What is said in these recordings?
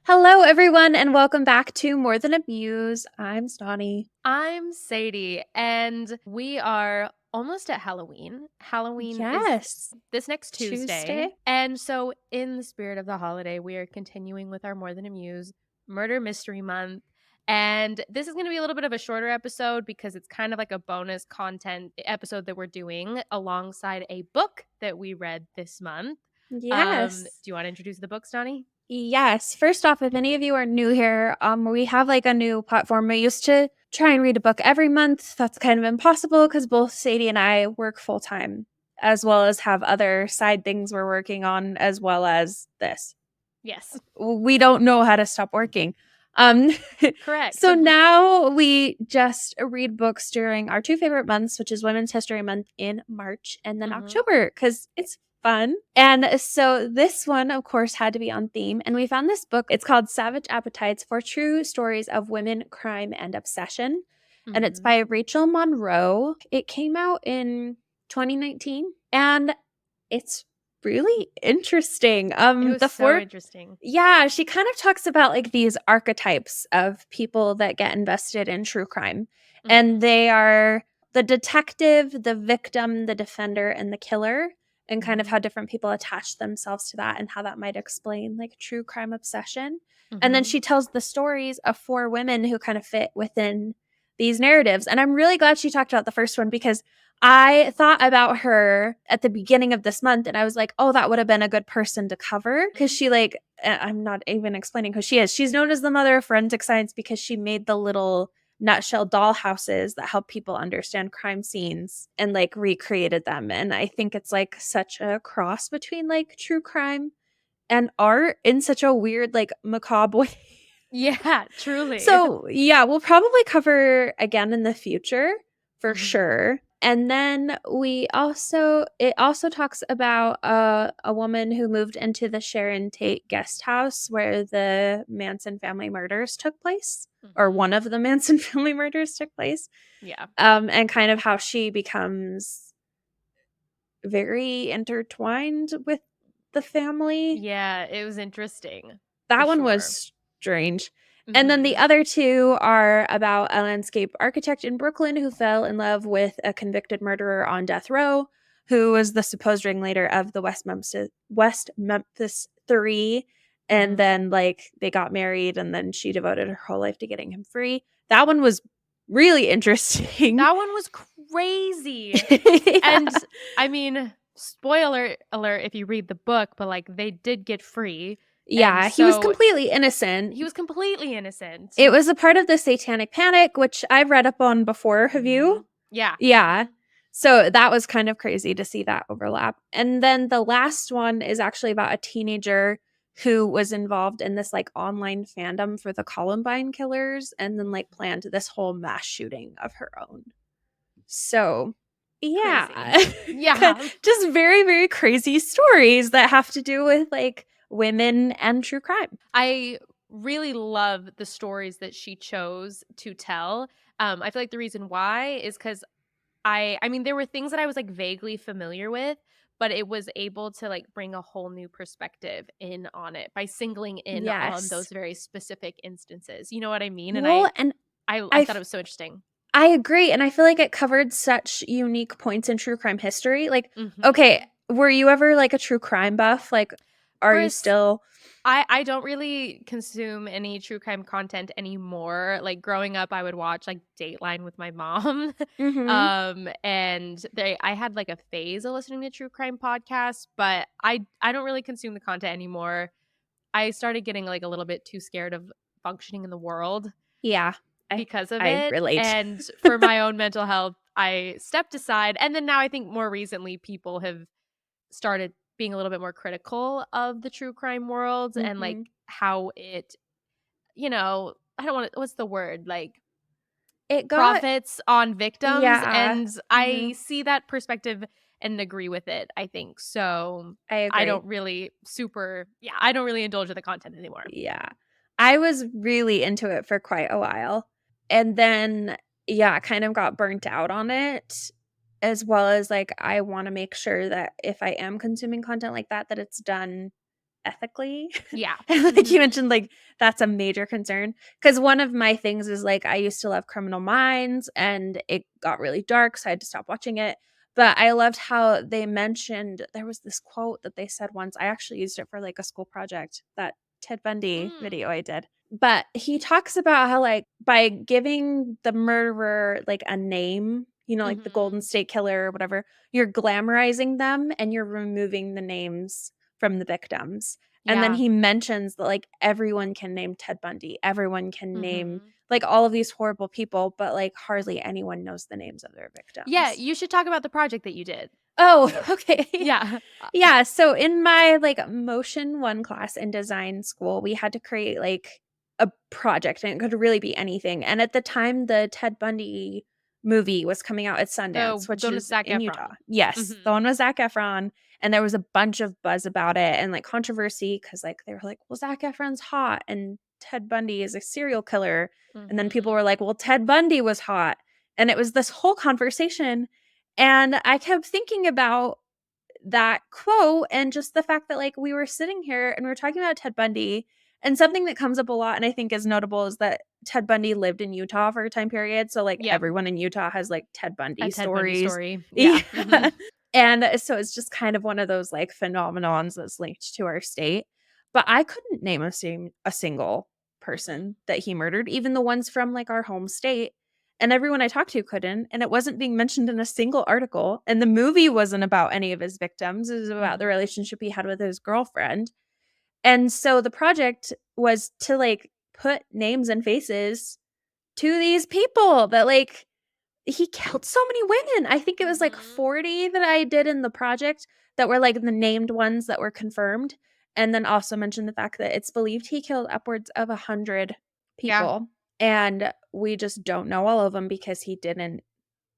Hello, everyone, and welcome back to More Than a Muse. I'm Stauney. I'm Sadie, and we are almost at Halloween. Halloween is Yes, this next Tuesday. Tuesday. And so, in the spirit of the holiday, we are continuing with our More Than a Muse Murder Mystery Month. And this is going to be a little bit of a shorter episode because it's kind of like a bonus content episode that we're doing alongside a book that we read this month. Do Yes. you want to introduce the book, Stoney? Yes. First off, if any of you are new here, we have like a new platform. We used to try and read a book every month. That's kind of impossible because both Sadie and I work full time, as well as have other side things we're working on, as well as this. Yes, We don't know how to stop working. Um, correct. so now we just read books during our two favorite months, which is Women's History Month in March and then Mhm. October, because it's fun. And so this one, of course, had to be on theme. And we found this book. It's called Savage Appetites for True Stories of Women, Crime, and Obsession. And it's Mhm. by Rachel Monroe. It came out in 2019. And it's really interesting. It was The so four interesting. Yeah, she kind of talks about like these archetypes of people that get invested in true crime. And Mhm. they are the detective, the victim, the defender, and the killer, and kind of Mhm. how different people attach themselves to that and how that might explain like true crime obsession. And then Mhm. she tells the stories of four women who kind of fit within these narratives. And I'm really glad she talked about the first one because I thought about her at the beginning of this month and I was like, oh, that would have been a good person to cover because Mhm. she, like, I'm not even explaining who she is. She's known as the mother of forensic science because she made the little nutshell dollhouses that help people understand crime scenes and like recreated them. And I think it's like such a cross between like true crime and art in such a weird, like macabre way. Yeah, truly. So, yeah, we'll probably cover again in the future for Mhm. sure. And then it also talks about a woman who moved into the Sharon Tate guest house where the Manson family murders took place, or Mhm. one of the Manson family murders took place, Yeah. and kind of how she becomes very intertwined with the family. Yeah, it was interesting for That one sure. was strange. And then the Mhm. other two are about a landscape architect in Brooklyn who fell in love with a convicted murderer on death row, who was the supposed ringleader of the West Memphis Three. And Mhm. then, like, they got married, and then she devoted her whole life to getting him free. That one was really interesting. That one was crazy. And Yeah. I mean, spoiler alert if you read the book, but like they did get free. And Yeah, he was so completely innocent. he was completely innocent. It was a part of the Satanic Panic, which I've read up on before. Have you? Mhm. Yeah. Yeah. So that was kind of crazy to see that overlap. And then the last one is actually about a teenager who was involved in this like online fandom for the Columbine killers and then like planned this whole mass shooting of her own. So, Crazy. yeah. Yeah. Just very, very crazy stories that have to do with like women and true crime. I really love the stories that she chose to tell. I feel like the reason why is because I mean, there were things that I was like vaguely familiar with, but it was able to like bring a whole new perspective in on it by singling in on Yes. those very specific instances. You know what I mean? And Well, and I I thought it was so interesting. I agree, and I feel like it covered such unique points in true crime history. Like, okay, Mhm. were you ever like a true crime buff? Like, are you First, still? I don't really consume any true crime content anymore. Like growing up, I would watch like Dateline with my mom. Mhm. And I had like a phase of listening to true crime podcasts, but I don't really consume the content anymore. I started getting like a little bit too scared of functioning in the world Yeah, I because of I it. relate. And for my own mental health, I stepped aside. And then now I think more recently people have started being a little bit more critical of the true crime world and like Mhm. how it, you know, I don't want to, what's the word? Like It got profits on victims. Yeah. And I Mhm. see that perspective and agree with it, I think. So I I agree. don't really I don't really indulge in the content anymore. Yeah. I was really into it for quite a while, and then, yeah, kind of got burnt out on it, as well as, like, I wanna make sure that if I am consuming content like that, that it's done ethically. Yeah. And like you Mhm. mentioned, like that's a major concern. Because one of my things is like I used to love Criminal Minds and it got really dark, so I had to stop watching it. But I loved how they mentioned there was this quote that they said once. I actually used it for like a school project, that Ted Bundy Mm. video I did. But he talks about how, like, by giving the murderer, like, a name, like the Golden Mhm. State Killer or whatever, you're glamorizing them and you're removing the names from the victims. And then Yeah. he mentions that, like, everyone can name Ted Bundy, everyone can name, Mhm. like, all of these horrible people, but, like, hardly anyone knows the names of their Yeah, victims. you should talk about the project that you did. Oh, okay. Yeah. Yeah, so in my, like, motion 1 class in design school, we had to create, like, a project, and it could really be anything, and at the time, the Ted Bundy movie was coming out at Sundance, which The one with is Zac in Utah. Efron. Yes, the Mhm. one with Zac Efron, and there was a bunch of buzz about it and, like, controversy because like, they were like, "Well, Zac Efron's hot, and Ted Bundy is a serial killer," and then people Mhm. were like, "Well, Ted Bundy was hot," and it was this whole conversation, and I kept thinking about that quote and just the fact that, like, we were sitting here and we were talking about Ted Bundy, and something that comes up a lot and I think is notable is that Ted Bundy lived in Utah for a time period, so, like, Yep. everyone in Utah has, like, Ted A Bundy Ted Bundy stories. story. Yeah. Yeah. Mhm. And so it's just kind of one of those, like, phenomenons that's linked to our state, but I couldn't name a single Mm-mm. person that he murdered, even the ones from, like, our home state, and everyone I talked to couldn't, and it wasn't being mentioned in a single article, and the movie wasn't about any of his victims, it was about the Mhm. relationship he had with his girlfriend, and so the project was to, like, put names and faces to these people that, like, he killed so many women. I think it was, like, Mhm. 40 that I did in the project that were, like, the named ones that were confirmed, and then also mentioned the fact that it's believed he killed upwards of 100 Yeah. people, and we just don't know all of them because he didn't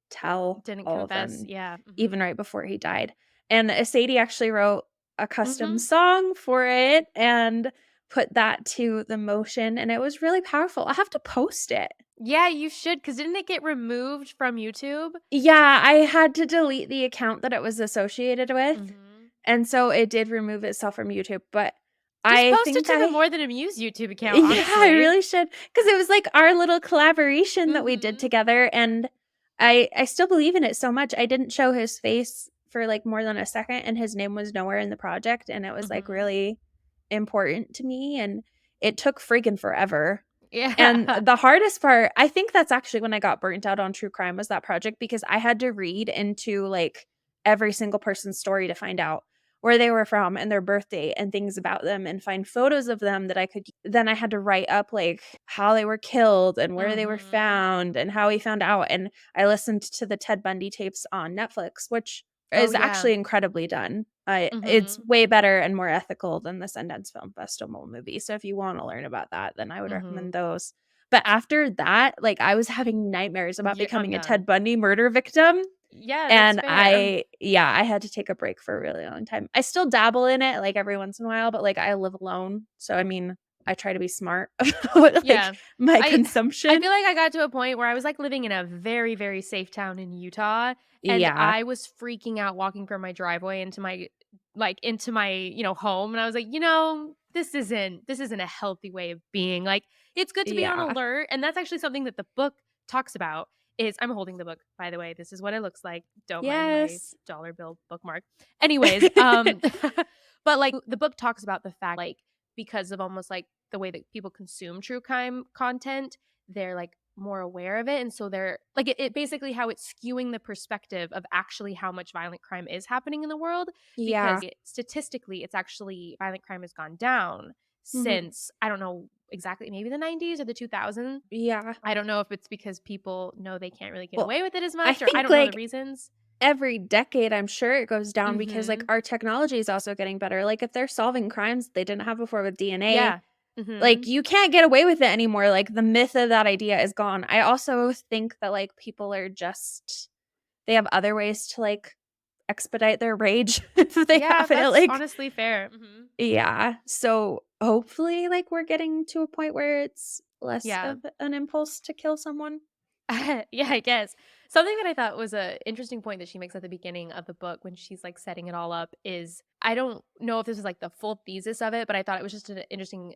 tell Didn't all of confess. them Yeah. even Mhm. right before he died, and, Sadie actually wrote a custom Mhm. song for it and put that to the motion, and it was really powerful. I'll have to post it. Yeah, you should, 'cause didn't it get removed from YouTube? Yeah, I had to delete the account that it was associated with, Mhm. and so it did remove itself from YouTube, but Just I post it think to the I More Than Amused YouTube account, yeah, I honestly. really should, because it was, like, our little collaboration that we did Mhm. together, and I still believe in it so much. I didn't show his face for, like, more than a second, and his name was nowhere in the project, and it was, like, Mhm. really important to me, and it took friggin' forever. And Yeah. the hardest part, I think that's actually when I got burnt out on true crime was that project because I had to read into, like, every single person's story to find out where they were from and their birthday and things about them and find photos of them that I could then I had to write up, like, how they were killed and where they were Mhm. found and how he found out, and I listened to the Ted Bundy tapes on Netflix, which Oh, is yeah. actually incredibly done. It's Mhm. way better and more ethical than the Sundance Film Festival movie, so if you wanna learn about that, then I would Mhm. recommend those. But after that, like, I was having nightmares about Yeah, I'm becoming a done. Ted Bundy murder victim, Yeah, that's and fair. I had to take a break for a really long time. I still dabble in it, like, every once in a while, but, like, I live alone, so, I mean, I try to be smart about, like, Yeah. my I I consumption. feel like I got to a point where I was, like, living in a very, very safe town in Utah, and Yeah. I was freaking out walking from my driveway into my, home, and I was like, this isn't a healthy way of being." Like, it's good to be on Yeah. alert, and that's actually something that the book talks about is I'm holding the book, by the way, this is what it looks like, don't mind my Yes. dollar bill bookmark. Anyways, but, like, the book talks about the fact, like, because of almost, like, the way that people consume true crime content, they're, like, more aware of it, and so they're like, it basically how it's skewing the perspective of actually how much violent crime is happening in the world, Yeah. because statistically, it's actually violent crime has gone down Mhm. since, I don't know exactly, maybe the 90s or the 2000s. Yeah. I don't know if it's because people know they can't really get Well, away with it as I much, or I think, don't know the like, reasons. every decade, I'm sure it goes down because, like, Mhm. our technology is also getting better, like, if they're solving crimes they didn't have before with DNA, Yeah. like, Mhm. you can't get away with it anymore, like, the myth of that idea is gone. I also think that, like, people are just they have other ways to, like, expedite their rage if they Yeah, have it, that's like honestly fair. Mhm. yeah, so, hopefully, like, we're getting to a point where it's less Yeah. of an impulse to kill someone. Yeah, I guess. Something that I thought was a interesting point that she makes at the beginning of the book when she's, like, setting it all up is I don't know if this is like the full thesis of it, but I thought it was just an interesting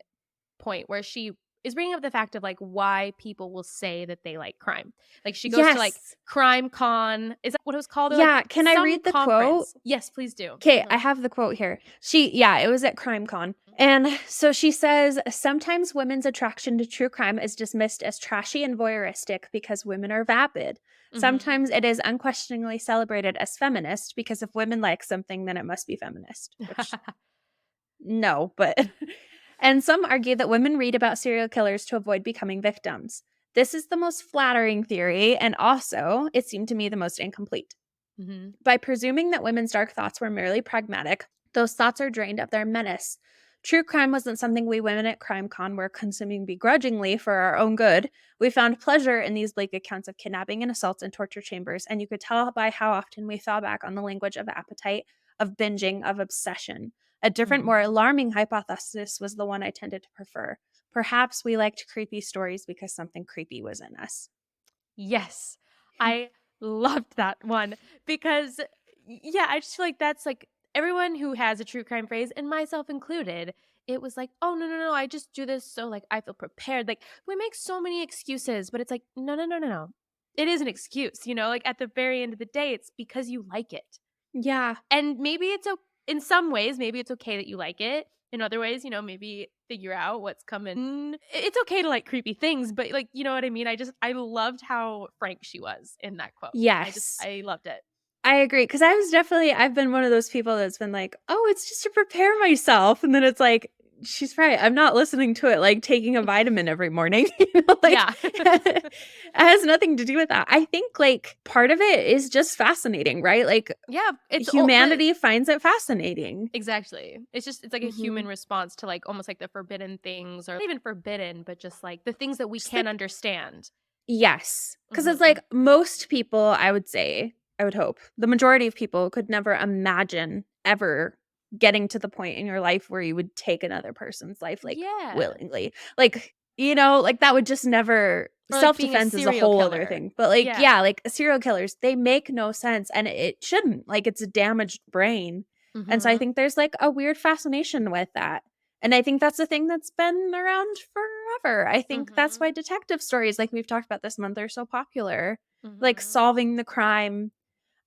point where she is bringing up the fact of like why people will say that they like crime. Like she goes to like Yes. Crime Con. Is that what it was called? Or like Yeah, can I some read the quote? conference. Yes, please do. Okay, I have the quote here. Yeah, it was at CrimeCon. And so she says, sometimes women's attraction to true crime is dismissed as trashy and voyeuristic because women are vapid. Mm-hmm. Sometimes it is unquestioningly celebrated as feminist because if women like something, then it must be feminist, which no, but. And some argue that women read about serial killers to avoid becoming victims. This is the most flattering theory, and also, it seemed to me the most incomplete. Mm-hmm. By presuming that women's dark thoughts were merely pragmatic, those thoughts are drained of their menace. True crime wasn't something we women at CrimeCon were consuming begrudgingly for our own good. We found pleasure in these bleak accounts of kidnapping and assaults in torture chambers, and you could tell by how often we fell back on the language of appetite, of binging, of obsession. A different, more Mm-hmm. alarming hypothesis was the one I tended to prefer. Perhaps we liked creepy stories because something creepy was in us. Yes. I loved that one because yeah, I just feel like that's like everyone who has a true crime phrase, and myself included, it was like, "Oh, no, no, no, I just do this so like I feel prepared." Like we make so many excuses, but it's like, "No, no, no, no, no." It is an excuse, you know? Like at the very end of the day, it's because you like it. Yeah. And maybe in some ways, maybe it's okay that you like it. In other ways, maybe figure out what's coming. It's okay to like creepy things, but like, you know what I mean? I loved how frank she was in that quote. Yes. I loved it. I agree, because I've been one of those people that's been like, "Oh, it's just to prepare myself," and then it's like, she's right, I'm not listening to it like taking a vitamin every morning, like, Yeah. it has nothing to do with that. I think, like, part of it is just fascinating, right? Like, Yeah, it's all the humanity finds it fascinating. exactly. It's like a Mhm. human response to like almost like the forbidden things or not even forbidden, but just like the things that we Just can't like understand. yes, because it's Mhm. like most people, I would say, I would hope, the majority of people could never imagine ever getting to the point in your life where you would take another person's life, like, Yeah. willingly. Like, like, that would just never Or like being a self-defense is a serial whole other killer. thing, but, like, Yeah. yeah, like, serial killers, they make no sense, and it shouldn't, like, it's a damaged brain, and so I Mhm. think there's, like, a weird fascination with that, and I think that's a thing that's been around forever. I think that's Mhm. why detective stories, like we've talked about this month, are so popular, like, Mhm. solving the crime.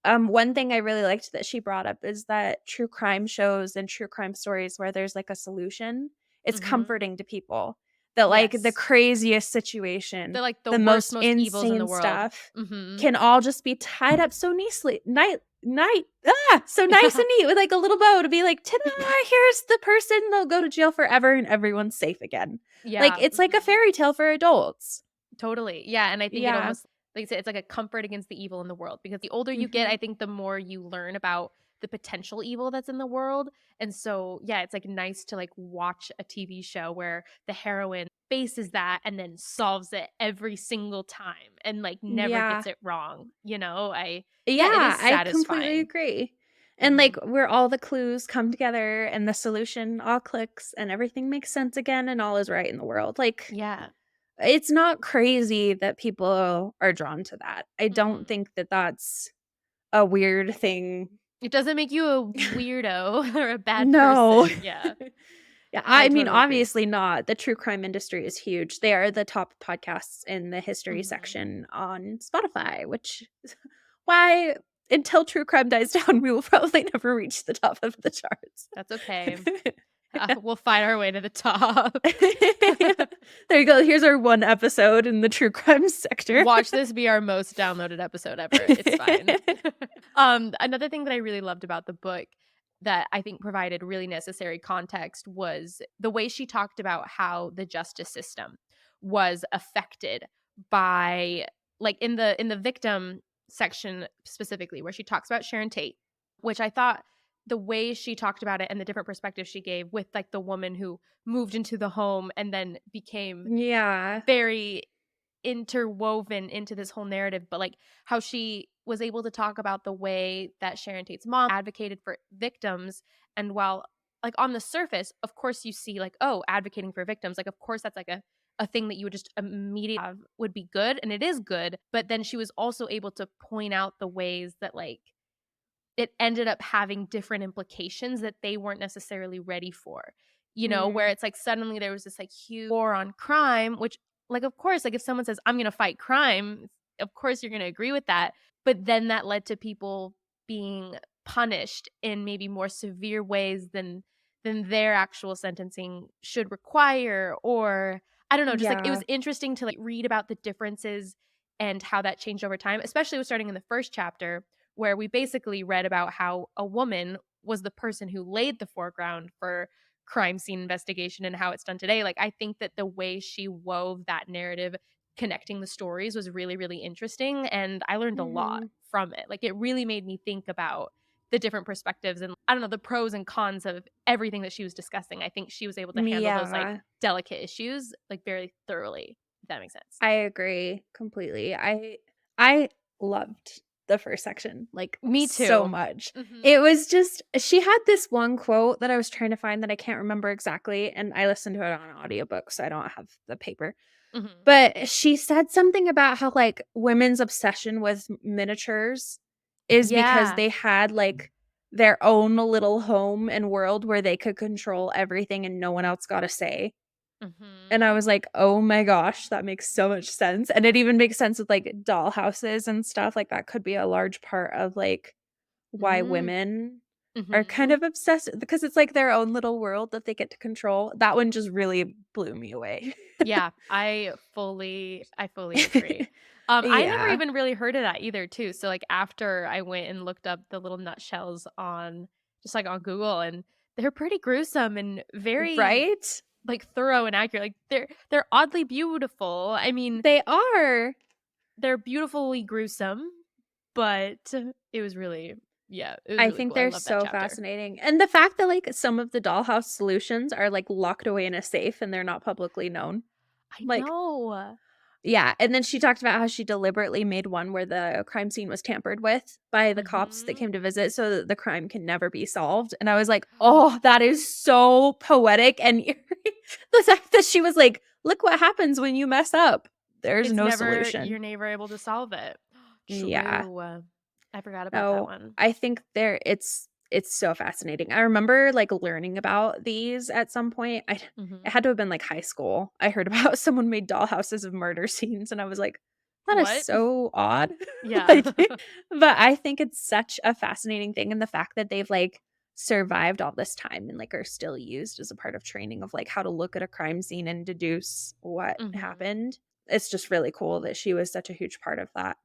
One thing I really liked that she brought up is that true crime shows and true crime stories where there's, like, a solution, it's Mhm. comforting to people that, like, the Yes. craziest situation, They're like the the worst, most most evils in the insane world. stuff Mhm. can all just be tied up so nicely so nice Yeah. and neat with, like, a little bow to be like, "Ta-da, here's the person, they'll go to jail forever and everyone's safe again." Like, Yeah. it's like a Mhm. fairy tale for adults. Totally. Yeah, and I think it Yeah. almost like I said, it's like a comfort against the evil in the world because the older you get, I Mhm. think the more you learn about the potential evil that's in the world. And so, yeah, it's like nice to like watch a TV show where the heroine faces that and then solves it every single time and like never Yeah. gets it wrong. Yeah, it Yeah, is I completely satisfying. agree. And, like, Mhm. where all the clues come together and the solution all clicks and everything makes sense again and all is right in the world. Like, Yeah. it's not crazy that people are drawn to that. I don't Mhm. think that that's a weird thing. It doesn't make you a weirdo or a bad No. person. Yeah. Yeah, I I mean, totally agree. obviously not. The true crime industry is huge. They are the top podcasts in the history Mhm. section on Spotify, which is why until true crime dies down, we will probably never reach the top of the charts. That's okay. We'll fight our way to the top. There you go. Here's our one episode in the true crime sector. Watch this be our most downloaded episode ever. It's fine. Another thing that I really loved about the book that I think provided really necessary context was the way she talked about how the justice system was affected by like in the victim section specifically where she talks about Sharon Tate, which I thought the way she talked about it and the different perspectives she gave with like the woman who moved into the home and then became Yeah. very interwoven into this whole narrative, but like how she was able to talk about the way that Sharon Tate's mom advocated for victims. And while like on the surface, of course you see like, oh, advocating for victims, like of course that's like a thing that you would just immediately have would be good and it is good. But then she was also able to point out the ways that like it ended up having different implications that they weren't necessarily ready for. Where Mm, it's like suddenly there was this like huge war on crime, which like of course, like if someone says I'm going to fight crime, of course you're going to agree with that. But then that led to people being punished in maybe more severe ways than their actual sentencing should require, or I don't know, just like it was yeah. interesting to like read about the differences and how that changed over time, especially with starting in the first chapter where we basically read about how a woman was the person who laid the foreground for crime scene investigation and how it's done today. Like I think that the way she wove that narrative connecting the stories was really really interesting, and I learned a lot Mhm. from it. Like it really made me think about the different perspectives and I don't know, the pros and cons of everything that she was discussing. I think she was able to handle those like Yeah. delicate issues like very thoroughly, if that makes sense. I agree completely. I loved the first section, like, Me so too. much. Mhm. It was just she had this one quote that I was trying to find that I can't remember exactly, and I listened to it on an audiobook, so I don't have the paper. Mhm. But she said something about how, like, women's obsession with miniatures is because Yeah. they had, like, their own little home and world where they could control everything and no one else got a say. And I Mhm. was like, "Oh my gosh, that makes so much sense." And it even makes sense with, like, dollhouses and stuff, like, that could be a large part of, like, why Mm. women are kind Mhm. of obsessed because it's, like, their own little world that they get to control. That one just really blew me away. Yeah, I fully agree. I never Yeah. even really heard of that either too. So like after I went and looked up the little nutshells on just like on Google, and they're pretty gruesome and very Right? like thorough and accurate. Like they're oddly beautiful. I mean, They are. they're beautifully gruesome, but it was really yeah, it was I really think cool. I they're love that so chapter. fascinating, and the fact that, like, some of the dollhouse solutions are, like, locked away in a safe and they're not publicly known. I Like, know. yeah, and then she talked about how she deliberately made one where the crime scene was tampered with by the cops that Mhm. came to visit so that the crime can never be solved, and I was like, "Oh, that is so poetic," and the fact that she was like, "Look what happens when you mess up. There's It's no never solution." you're never able to solve it. Yeah. True. I forgot about that No, one. I think it's so fascinating. I remember, like, learning about these at some point. It Mhm. had to have been, like, high school. I heard about someone made dollhouses of murder scenes, and I was like, "That is What? so odd." Yeah. Like, but I think it's such a fascinating thing, and the fact that they've, like, survived all this time and, like, are still used as a part of training of, like, how to look at a crime scene and deduce what Mhm. happened. It's just really cool that she was such a huge part of that.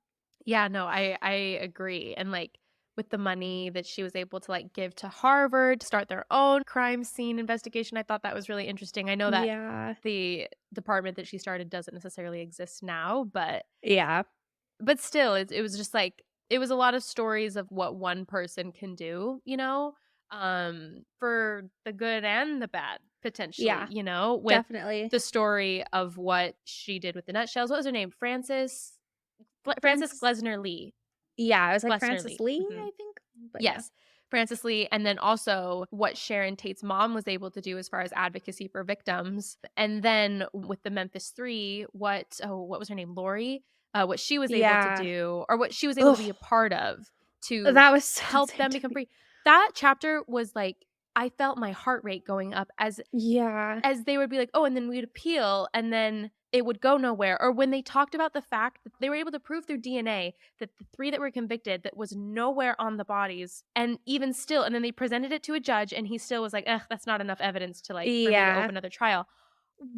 Yeah, no, I agree, and, like, with the money that she was able to, like, give to Harvard to start their own crime scene investigation, I thought that was really interesting. I know that Yeah. the department that she started doesn't necessarily exist now, Yeah. but still, it was just, like it was a lot of stories of what one person can do, for the good and the bad, potentially, Yeah. with Definitely. the story of what she did with the nutshells. What was her name? Frances Frances Glessner Lee. Yeah, I was like, Glessner Frances Lee. Lee, Mhm. I think? But yeah. Yes. Frances Lee, and then also what Sharon Tate's mom was able to do as far as advocacy for victims. And then with the Memphis 3, what was her name? Lori? What she was able to Yeah. do, or what she was able to Ugh, be a part of to that was so help insane them to become me. free. That chapter was like I felt my heart rate going up Yeah. as they would be like, "Oh," and then we'd appeal, and then it would go nowhere. Or when they talked about the fact that they were able to prove through DNA that the 3 that were convicted that was nowhere on the bodies, and even still and then they presented it to a judge, and he still was like, "Ugh, that's not enough evidence to, like for me to Yeah. open another trial."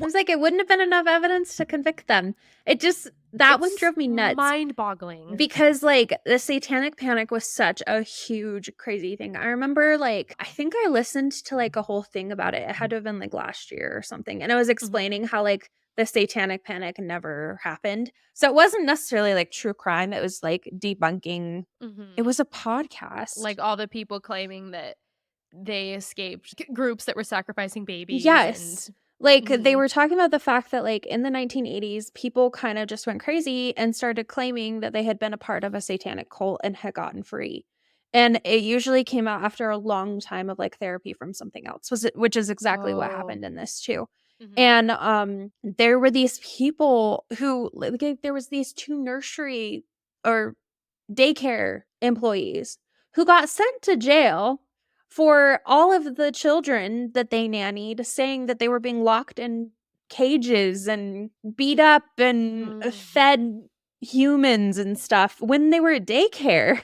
I Wha was like, it wouldn't have been enough evidence to convict them. It just that one It's drove me nuts mind-boggling. because, like, the Satanic Panic was such a huge, crazy thing. I remember, like, I think I listened to, like, a whole thing about it. It had to have been, like, last year or something, and it was Mhm, explaining how, like, the Satanic Panic never happened. So it wasn't necessarily, like, true crime, it was, like, debunking it mhm. was a podcast. Like, all the people claiming that they escaped groups that were sacrificing babies and Yes. Like, they mhm. were talking about the fact that, like, in the 1980s, people kind of just went crazy and started claiming that they had been a part of a satanic cult and had gotten free. And it usually came out after a long time of, like, therapy from something else, which is exactly what Oh. happened in this too. Mhm. And, there were these people who like, there was these 2 nursery or daycare employees who got sent to jail for all of the children that they nannied, saying that they were being locked in cages and beat up and Mm. fed humans and stuff when they were at daycare.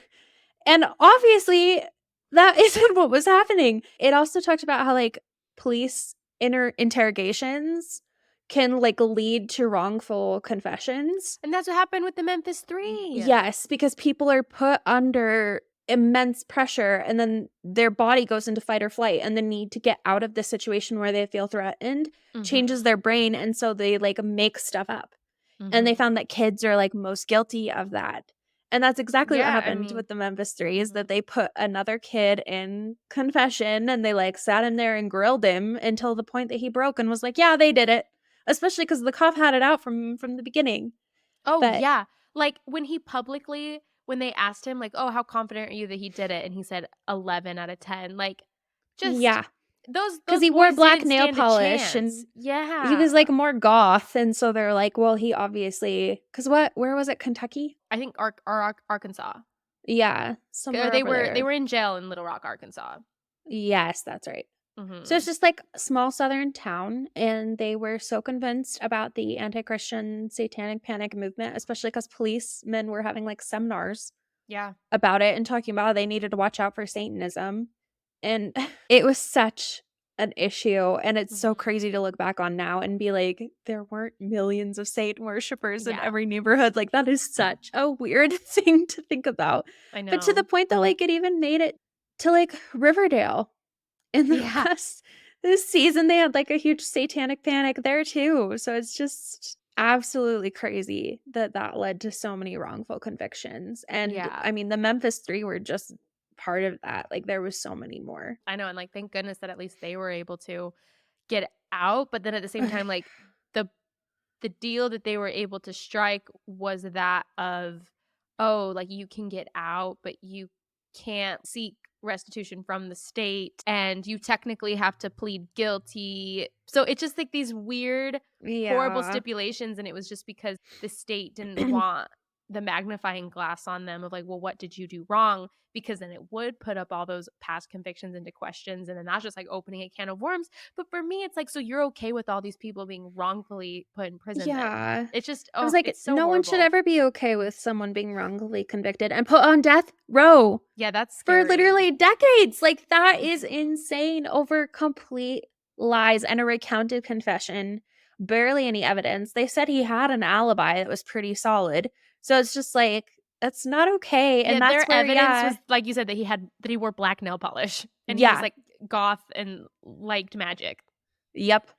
And obviously, that isn't what was happening. It also talked about how, like, police interrogations can, like, lead to wrongful confessions. And that's what happened with the Memphis 3. Yes, because people are put under immense pressure and then their body goes into fight or flight, and the need to get out of the situation where they feel threatened changes Mhm. their brain, and so they, like, make stuff up. And they Mhm. found that kids are, like, most guilty of that. And that's exactly what Yeah, I happened mean with the Memphis 3 is mhm. that they put another kid in confession, and they, like, sat him there and grilled him until the point that he broke and was like, "Yeah, they did it." Especially because the cop had it out from the beginning. Oh, But yeah. Like, when they asked him, like, "Oh, how confident are you that he did it?" And he said 11 out of 10. Like, just yeah, because those he wore boys black didn't nail stand a polish, chance. and he Yeah. was, like, more goth, and so they're like, "Well, he obviously." Because where was it, Kentucky? I think Arkansas. Yeah, Or somewhere over they there. were in jail in Little Rock, Arkansas. Yes, that's right. So it's Mhm. just like a small southern town, and they were so convinced about the anti-Christian satanic panic movement, especially because policemen were having like seminars Yeah. about it and talking about how they needed to watch out for Satanism. And it was such an issue. And it's so Mhm. crazy to look back on now and be like, there weren't millions of Satan worshippers in Yeah. every neighborhood. Like, that is such a weird thing to think about. I But to the know. point that, like, it even made it to like Riverdale in the Yeah. last this season, they had, like, a huge satanic panic there too, so it's just absolutely crazy that that led to so many wrongful convictions, and, Yeah. I mean, the Memphis 3 were just part of that, like, there was so many more. I know, and, like, thank goodness that at least they were able to get out, but then at the same time, like, the the deal that they were able to strike was that of, "Oh, like, you can get out, but you can't seek restitution from the state, and you technically have to plead guilty." So, it's just, like, these weird, horrible Yeah. stipulations, and it was just because the state didn't want the magnifying glass on them of, like, "Well, what did you do wrong?" Because then it would put up all those past convictions into questions, and then that's just, like, opening a can of worms. But for me, it's like, so you're okay with all these people being wrongfully put in prison then? Yeah. It's just I was oh, like, it's so no one should horrible. ever be okay with someone being wrongfully convicted and put on death row Yeah, that's for scary. literally decades, like, that is Mhm. insane over complete lies and a recounted confession, barely any evidence. They said he had an alibi that was pretty solid, so it's just like, that's not okay, Yeah, and that's their where evidence yeah. was, like you said, that he wore black nail polish, and he was, Yeah. like, goth and liked magic. Yep.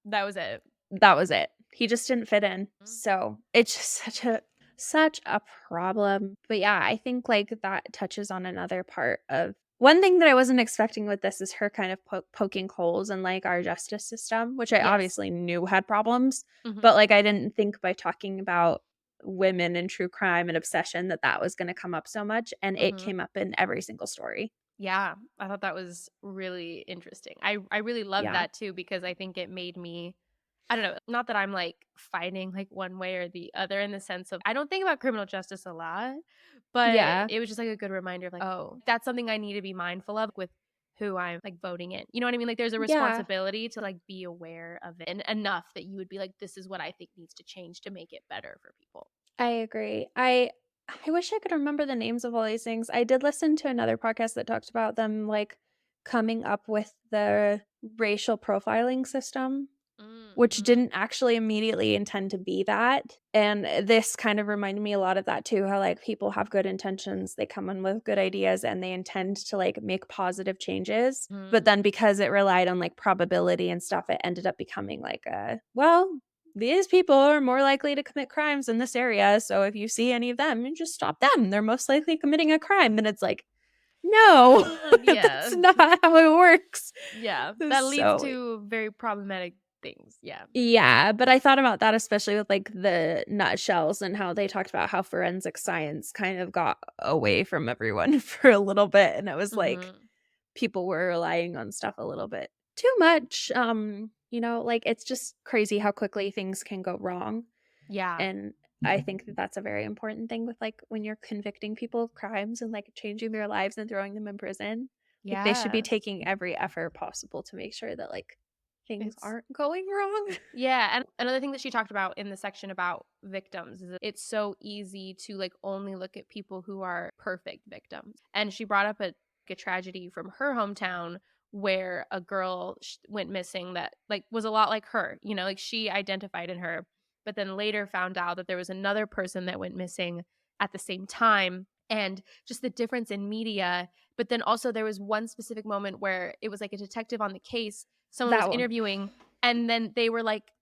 That was it. That was it. He just didn't fit in. Mm. So, it's just such a problem. But yeah, I think, like, that touches on another part of one thing that I wasn't expecting with this is her kind of poking holes in, like, our justice system, which I Yes. obviously knew had problems, Mhm. but, like, I didn't think by talking about women and true crime and obsession that that was gonna come up so much, and it Mhm. came up in every single story. Yeah, I thought that was really interesting. I really love Yeah. that too because I think it made me I don't know, not that I'm, like, fighting, like, one way or the other in the sense of I don't think about criminal justice a lot, but Yeah. it was just, like, a good reminder of, like, "Oh, that's something I need to be mindful of with who I'm, like, voting in." You know what I mean? Like, there's a Yeah. responsibility to, like, be aware of it and enough that you would be like, "This is what I think needs to change to make it better for people." I agree. I wish I could remember the names of all these things. I did listen to another podcast that talked about them, like, coming up with the racial profiling system, Mm, which mhm. didn't actually immediately intend to be that, and this kind of reminded me a lot of that too, how, like, people have good intentions, they come in with good ideas, and they intend to, like, make positive changes, but Mhm. then because it relied on, like, probability and stuff, it ended up becoming like "Well, these people are more likely to commit crimes in this area, so if you see any of them, you just stop them, they're most likely committing a crime," and it's like, "No, Yeah. that's not how it works." Yeah, that leads So to very problematic things, yeah. yeah, but I thought about that especially with, like, the nutshells and how they talked about how forensic science kind of got away from everyone for a little bit, and it was like Mhm. people were relying on stuff a little bit too much, like, it's just crazy how quickly things can go wrong, Yeah. and I think that that's a very important thing with, like, when you're convicting people of crimes and, like, changing their lives and throwing them in prison. Like, they should be Yeah. taking every effort possible to make sure that, like, things It's aren't going wrong. Yeah, and another thing that she talked about in the section about victims is that it's so easy to like only look at people who are perfect victims. And she brought up a tragedy from her hometown where a girl went missing that like was a lot like her, you know, like she identified in her, but then later found out that there was another person that went missing at the same time, and just the difference in media. But then also there was one specific moment where it was like a detective on the case, someone was That one. interviewing, and then they were like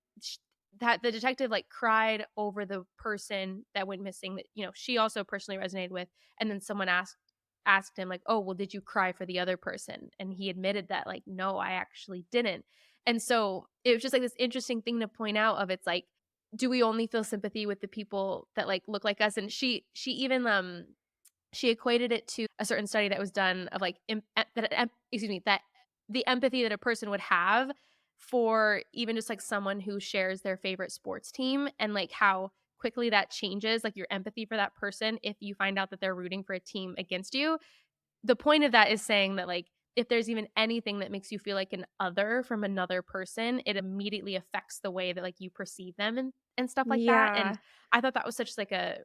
that the detective like cried over the person that went missing that, you know, she also personally resonated with. And then someone asked him like, oh well, did you cry for the other person? And he admitted that like, no, I actually didn't. And so it was just like this interesting thing to point out of, it's like, do we only feel sympathy with the people that like look like us? And she even she equated it to a certain study that was done of like excuse me, that the empathy that a person would have for even just like someone who shares their favorite sports team, and like how quickly that changes like your empathy for that person if you find out that they're rooting for a team against you. The point of that is saying that like if there's even anything that makes you feel like an other from another person, it immediately affects the way that like you perceive them and stuff like that. And Yeah. I thought that was such like a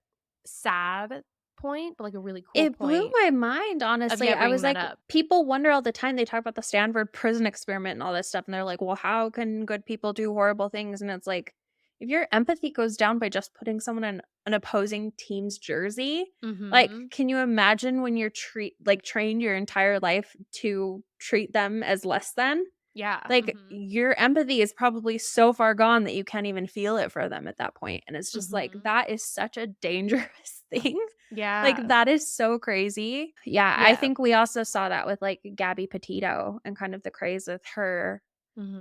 sad point, but like a really cool It blew point my mind, of, honestly. yeah, I bringing was that like, up. people wonder all the time, they talk about the Stanford prison experiment and all this stuff, and they're like, "Well, how can good people do horrible things?" And it's like, if your empathy goes down by just putting someone in an opposing team's jersey, like, Mhm. can you imagine when you're trained your entire life to treat them as less than? Yeah. Like, Mhm. your empathy is probably so far gone that you can't even feel it for them at that point, and it's just like, Mhm. that is such a dangerous thing. Like, Yeah. that is so crazy. Yeah, I Yeah. think we also saw that with, like, Gabby Petito and kind of the craze with her,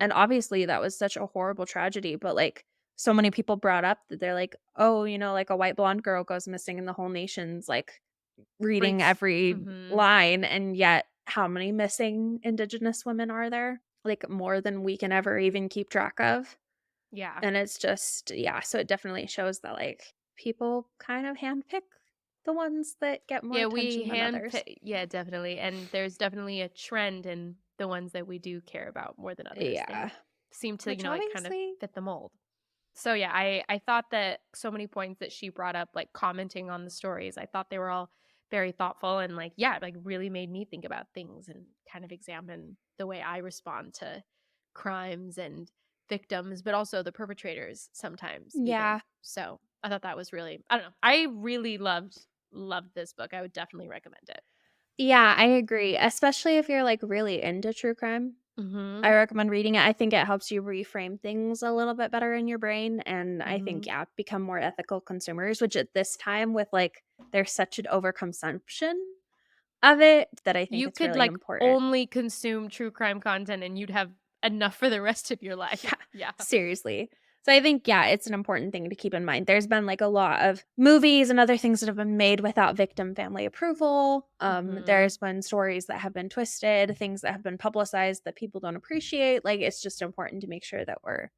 and Mhm. obviously that was such a horrible tragedy, but, like, so many people brought up that they're like, "Oh, you know, like, a white blonde girl goes missing and the whole nation's, like, reading Freaks. every Mhm. line," and yet how many missing Indigenous women are there? Like, more than we can ever even keep track of, Yeah. and it's just yeah, so it definitely shows that, like, people kind of handpick the ones that get more Yeah, we attention than others. handpick, yeah, definitely, and there's definitely a trend in the ones that we do care about more than others. They Yeah, seem to, you which know, like, kind of obviously fit the mold. So, yeah, I thought that so many points that she brought up, like, commenting on the stories, I thought they were all very thoughtful and, like, yeah, like, really made me think about things and kind of examine the way I respond to crimes and victims, but also the perpetrators sometimes even. yeah. So, I thought that was really, I don't know. I really loved this book. I would definitely recommend it. Yeah, I agree, especially if you're, like, really into true crime. I Mhm. recommend reading it. I think it helps you reframe things a little bit better in your brain, and I think, Mhm. yeah, become more ethical consumers, which at this time with, like, there's such an overconsumption of it that I think You it's could, really like, important. only consume true crime content and you'd have enough for the rest of your life. Yeah, Yeah. seriously. So I think, yeah, it's an important thing to keep in mind. There's been like a lot of movies and other things that have been made without victim family approval. Mhm. There's been stories that have been twisted, things that have been publicized that people don't appreciate. Like, it's just important to make sure that we're,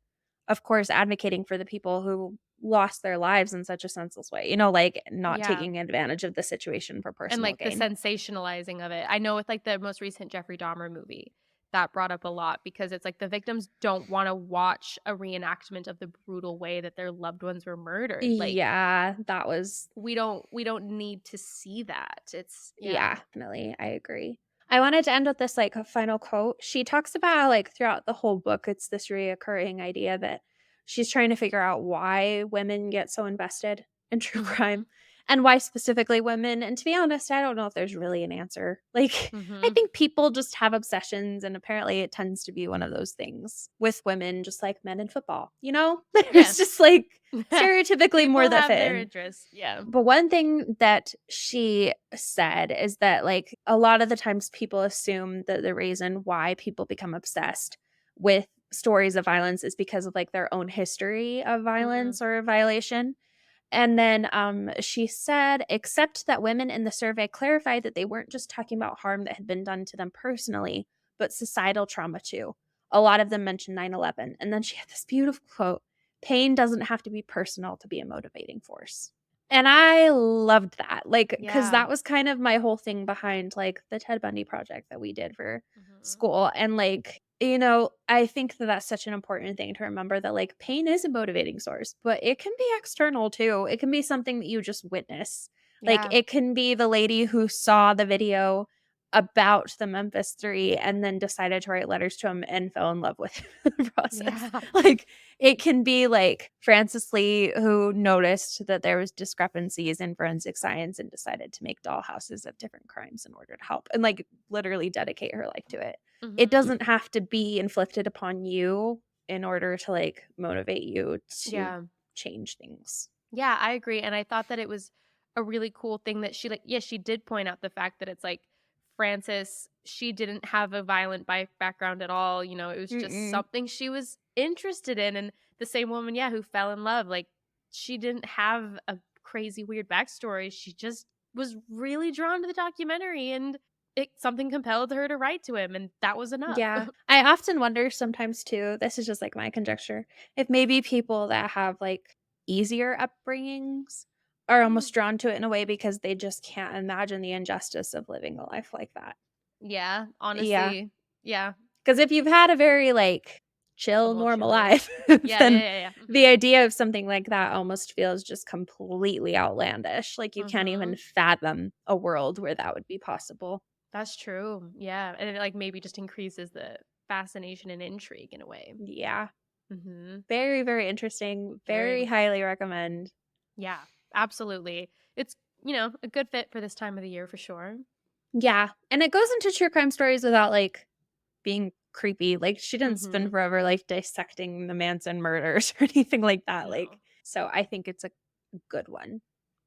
of course, advocating for the people who lost their lives in such a senseless way, like not Yeah. taking advantage of the situation for And, personal like, the gain. sensationalizing of it. I know with, like, the most recent Jeffrey Dahmer movie, that brought up a lot because it's like the victims don't wanna watch a reenactment of the brutal way that their loved ones were murdered. Like, Yeah, that was we don't need to see that. It's yeah. yeah, definitely. I agree. I wanted to end with this like a final quote. She talks about how, like, throughout the whole book, it's this reoccurring idea that she's trying to figure out why women get so invested in true crime Mhm. and why specifically women. And to be honest, I don't know if there's really an answer. Like, I Mhm. think people just have obsessions, and apparently it tends to be one of those things with women, just like men in football. Yeah. There's just like stereotypically more People that have fit their in. interests. Yeah. But one thing that she said is that, like, a lot of the times people assume that the reason why people become obsessed with stories of violence is because of, like, their own history of Mm. violence or violation. And then she said, except that women in the survey clarified that they weren't just talking about harm that had been done to them personally, but societal trauma too. A lot of them mentioned 9/11. And then she had this beautiful quote: pain doesn't have to be personal to be a motivating force. And I loved that, like, because Yeah. that was kind of my whole thing behind, like, the Ted Bundy project that we did for Mhm. school, and, like, I think that that's such an important thing to remember that, like, pain is a motivating source, but it can be external too. It can be something that you just witness. Like, Yeah. it can be the lady who saw the video about the Memphis 3 and then decided to write letters to him and fell in love with him in the process. Yeah. Like, it can be like Francis Lee who noticed that there was discrepancies in forensic science and decided to make dollhouses of different crimes in order to help and, like, literally dedicate her life to it. It Mhm. doesn't have to be inflicted upon you in order to, like, motivate you to Yeah. change things. Yeah, I agree, and I thought that it was a really cool thing that she, like, yes, she did point out the fact that it's like Frances, she didn't have a violent background at all, it was just Mm-mm. something she was interested in, and the same woman, yeah, who fell in love, like, she didn't have a crazy weird backstory, she just was really drawn to the documentary, and something compelled her to write to him, and that was enough. Yeah. I often wonder sometimes too, this is just, like, my conjecture, if maybe people that have, like, easier upbringings are Mm. almost drawn to it in a way because they just can't imagine the injustice of living a life like that. Yeah, Yeah. honestly, yeah, Because if you've had a very, like, chill, normal tumultuous. life, Yeah, yeah, then yeah, yeah, the mhm. idea of something like that almost feels just completely outlandish, like, you can't even Mhm. fathom a world where that would be possible. That's true. Yeah, and it, like, maybe just increases the fascination and intrigue in a way. Yeah. Mhm. Very, very interesting. Very Very. highly recommend. Yeah, absolutely. It's, a good fit for this time of the year for sure. Yeah, and it goes into true crime stories without, like, being creepy, like, she didn't spend Mhm. forever, like, dissecting the Manson murders or anything like that, like, No. so I think it's a good one.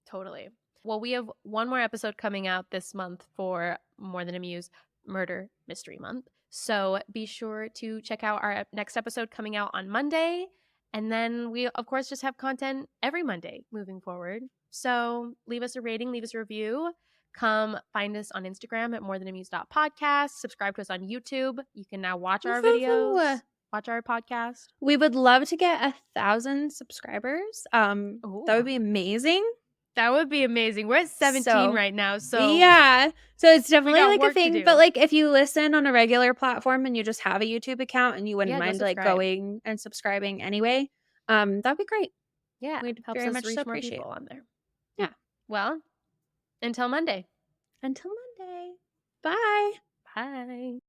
Totally. Well, we have one more episode coming out this month for More Than Amuse Murder Mystery Month. So be sure to check out our next episode coming out on Monday. And then we, of course, just have content every Monday moving forward. So leave us a rating, leave us a review. Come find us on Instagram at morethanamuse.podcast. Subscribe to us on YouTube. You can now watch our Woo-hoo-hoo. videos, watch our podcast. We would love to get 1,000 subscribers, that would Oh, be amazing. that would be amazing. We're at 17 So right now. So yeah, so it's we definitely, got like, a work to thing, but, do. like, if you listen on a regular platform and you just have a YouTube account and you wouldn't Yeah, go mind, like, subscribe. going and subscribing anyway, that'd be great. Yeah, We'd helps very us much so reach more appreciate. people on there. Yeah. Well, until Monday. Until Monday. Bye. Bye.